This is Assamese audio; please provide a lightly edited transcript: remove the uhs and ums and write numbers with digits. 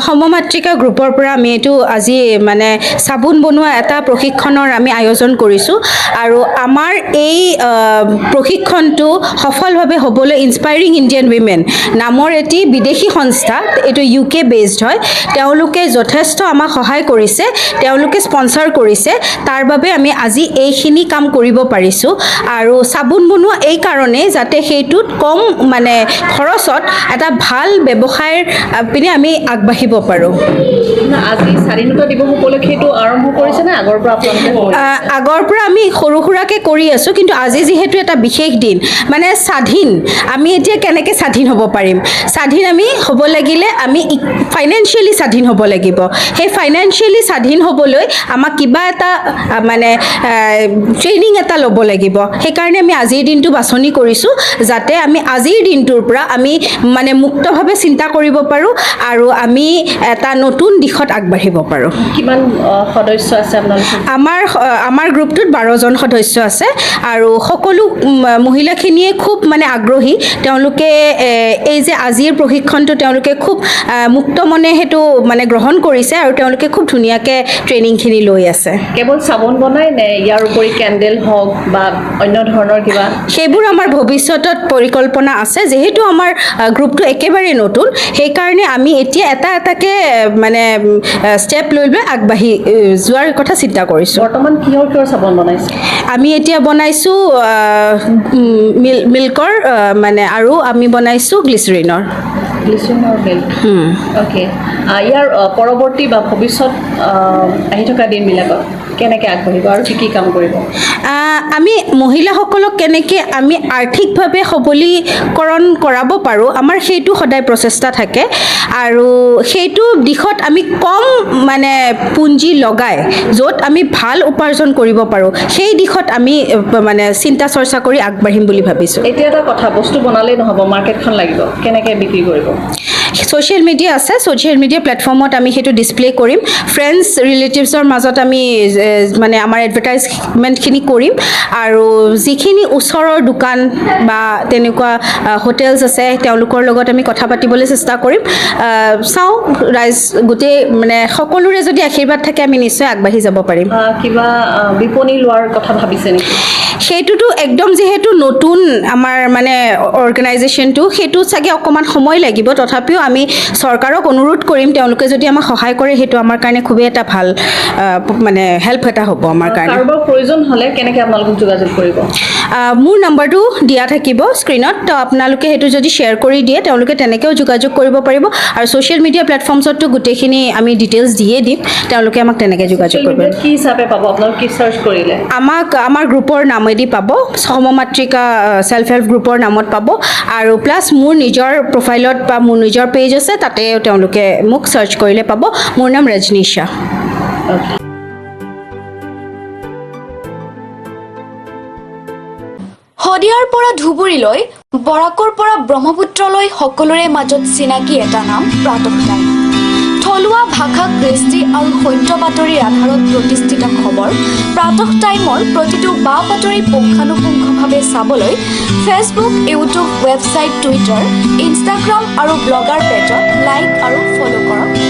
সমমাতৃকা গ্ৰুপৰ পৰা আমি এইটো আজি মানে চাবোন বনোৱা এটা প্ৰশিক্ষণৰ আমি আয়োজন কৰিছোঁ আৰু আমাৰ এই প্ৰশিক্ষণটো সফলভাৱে হ'বলৈ ইনস্পায়াৰিং ইণ্ডিয়ান উইমেন নামৰ এটি বিদেশী সংস্থা, এইটো UK বেছড হয়, তেওঁলোকে যথেষ্ট আমাক সহায় কৰিছে, তেওঁলোকে স্পন্সৰ কৰিছে, তাৰ বাবে আমি আজি এইখিনি কাম কৰিব পাৰিছোঁ আৰু চাবোন বনোৱা এই কাৰণে যাতে সেইটোত কম মানে খৰচত এটা ভাল ব্যৱসায়ৰ পিনে আমি আগবাঢ়িব পাৰোঁ। আজি স্বাধীনতা দিৱস উপলক্ষে এইটো আৰম্ভ কৰিছে নে আগৰ পৰা আপোনালোকে? আগৰ পৰা আমি সৰু সুৰাকৈ কৰি আছোঁ, কিন্তু আজি যিহেতু এটা বিশেষ দিন মানে স্বাধীন, আমি এতিয়া কেনেকৈ স্বাধীন হ'ব পাৰিম? স্বাধীন আমি হ'ব লাগিলে আমি ফাইনেন্সিয়েলি স্বাধীন হ'ব লাগিব। সেই ফাইনেন্সিয়েলি স্বাধীন হ'বলৈ আমাক কিবা এটা মানে ট্ৰেইনিং এটা ল'ব লাগিব। সেইকাৰণে আমি আজিৰ দিনটো বাছনি কৰিছোঁ যাতে আমি আজিৰ দিনটোৰ পৰা আমি মানে মুক্তভাৱে চিন্তা কৰিব পাৰোঁ আৰু আমি এটা নতুন দিশত আগবাঢ়িব পাৰোঁ। কিমান সদস্য আছে আপোনালোকৰ? আমাৰ গ্ৰুপটোত 12 জন সদস্য আছে আৰু সকলো মহিলাখিনিয়ে খুব মানে আগ্ৰহী। তেওঁলোকে এই যে আজিৰ প্ৰশিক্ষণটো তেওঁলোকে খুব মুক্ত মনে সেইটো মানে গ্ৰহণ কৰিছে আৰু তেওঁলোকে খুব ধুনীয়াকৈ ট্ৰেইনিংখিনি লৈ আছে। কেৱল চাবোন বনাই নে ইয়াৰ উপৰি কেণ্ডেল হওক বা অন্য ধৰণৰ কিবা? সেইবোৰ আমাৰ ভৱিষ্যতত পৰিকল্পনা আছে। যিহেতু আমাৰ গ্ৰুপটো একেবাৰে নতুন, সেইকাৰণে আমি এতিয়া এটা এটাকৈ মানে ষ্টেপ লৈ লৈ আগবাঢ়ি যোৱাৰ কথা চিন্তা কৰিছোঁ। বৰ্তমান কিহৰ চাবোন বনাইছে? আমি এতিয়া বনাইছোঁ মিল্কৰ মানে আৰু আমি বনাইছোঁ গ্লিচাৰিনৰ। মিল্ক। অ'কে। ইয়াৰ পৰৱৰ্তী বা ভৱিষ্যত আহি থকা দিনবিলাকত কেনেকৈ আগবাঢ়িব আৰু কি কাম কৰিব? আমি মহিলাসকলক কেনেকৈ আমি আৰ্থিকভাৱে সবলীকৰণ কৰাব পাৰোঁ, আমাৰ সেইটো সদায় প্ৰচেষ্টা থাকে আৰু সেইটো দিশত আমি কম মানে পুঁজি লগাই য'ত আমি ভাল উপাৰ্জন কৰিব পাৰোঁ, সেই দিশত আমি মানে চিন্তা চৰ্চা কৰি আগবাঢ়িম বুলি ভাবিছোঁ। এতিয়া এটা কথা, বস্তু বনালেই নহ'ব, মাৰ্কেটখন লাগিব, কেনেকৈ বিক্ৰী কৰিব? ছ'চিয়েল মিডিয়া আছে, ছ'চিয়েল মিডিয়া প্লেটফৰ্মত আমি সেইটো ডিছপ্লে কৰিম। ফ্ৰেণ্ডছ ৰিলেটিভছৰ মাজত আমি মানে আমাৰ এডভাৰটাইজমেণ্টখিনি কৰিম আৰু যিখিনি ওচৰৰ দোকান বা তেনেকুৱা হোটেলছ আছে তেওঁলোকৰ লগত আমি কথা পাতিবলৈ চেষ্টা কৰিম। চাওঁ ৰাইজ গোটেই মানে সকলোৰে যদি আশীৰ্বাদ থাকে আমি নিশ্চয় আগবাঢ়ি যাব পাৰিম। কিবা বিপণী লোৱাৰ কথা ভাবিছে নেকি? সেইটোতো একদম যিহেতু নতুন আমাৰ মানে অৰ্গেনাইজেশ্যনটো, সেইটো চাগে অকণমান সময় লাগিব, তথাপিও আমি চৰকাৰক অনুৰোধ কৰিম তেওঁলোকে যদি আমাক সহায় কৰে, সেইটো আমাৰ কাৰণে খুবেই এটা ভাল মানে হেল্প এটা হ'ব আমাৰ কাৰণে। কাৰোবাৰ প্ৰয়োজন হ'লে কেনেকৈ আপোনালোকক যোগাযোগ কৰিব? মোৰ নম্বৰটো দিয়া থাকিব স্ক্ৰীণত, তো আপোনালোকে সেইটো যদি শ্বেয়াৰ কৰি দিয়ে তেওঁলোকে তেনেকৈও যোগাযোগ কৰিব পাৰিব আৰু ছ'চিয়েল মিডিয়া প্লেটফৰ্মছতো গোটেইখিনি আমি ডিটেইলছ দিয়ে দিম, তেওঁলোকে আমাক তেনেকৈ যোগাযোগ কৰিব। কি হিচাপে পাব আপোনালোকে কি চাৰ্চ কৰিলে? আমাৰ গ্ৰুপৰ নামেদি পাব, সমমাতৃকা ছেল্ফ হেল্প গ্ৰুপৰ নামত পাব আৰু প্লাছ মোৰ নিজৰ প্ৰফাইলত বা মোৰ নিজৰ পেজ আছে, তাতে তেওঁলোকে মোক চাৰ্চ কৰিলে পাব। মোৰ নাম ৰজনী শ্বাহ। শদিয়াৰ পৰা ধুবুৰীলৈ, বৰাকৰ পৰা ব্ৰহ্মপুত্ৰলৈ সকলোৰে মাজত চিনাকি এটা নাম প্ৰাতঃ টাইম। থলুৱা ভাষা, কৃষ্টি আৰু সত্য বাতৰিৰ আধাৰত প্ৰতিষ্ঠিত খবৰ প্ৰাতঃ টাইমৰ প্ৰতিটো বা বাতৰি পুংখানুপুংখভাৱে চাবলৈ Facebook, YouTube, website, Twitter, Instagram আৰু ব্লগাৰ পেজত লাইক আৰু ফ'ল' কৰক।